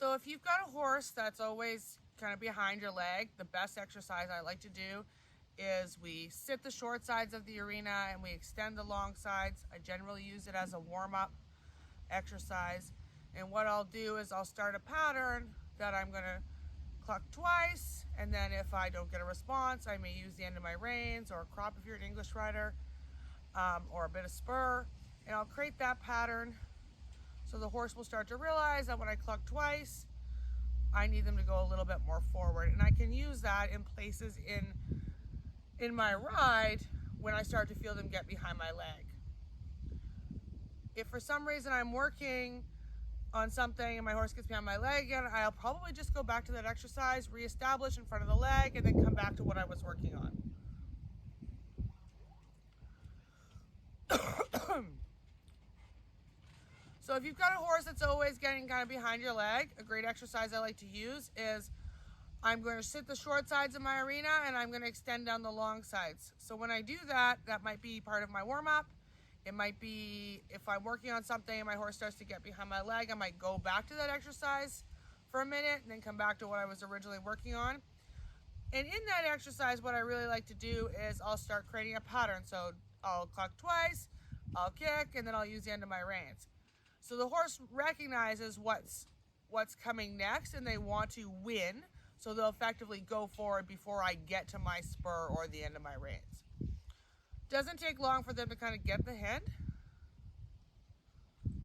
So if you've got a horse that's always kind of behind your leg, the best exercise I like to do is we sit the short sides of the arena and we extend the long sides. I generally use it as a warm-up exercise. And what I'll do is I'll start a pattern that I'm going to cluck twice, and then if I don't get a response, I may use the end of my reins or a crop if you're an English rider, or a bit of spur, and I'll create that pattern so the horse will start to realize that when I cluck twice, I need them to go a little bit more forward. And I can use that in places in my ride when I start to feel them get behind my leg. If for some reason I'm working on something and my horse gets behind my leg again, I'll probably just go back to that exercise, reestablish in front of the leg, and then come back to what I was working on. So if you've got a horse that's always getting kind of behind your leg, a great exercise I like to use is I'm going to sit the short sides of my arena and I'm going to extend down the long sides. So when I do that, that might be part of my warm-up. It might be if I'm working on something and my horse starts to get behind my leg, I might go back to that exercise for a minute and then come back to what I was originally working on. And in that exercise, what I really like to do is I'll start creating a pattern. So I'll cluck twice, I'll kick, and then I'll use the end of my reins. So the horse recognizes what's coming next and they want to win. So they'll effectively go forward before I get to my spur or the end of my reins. Doesn't take long for them to kind of get the hint.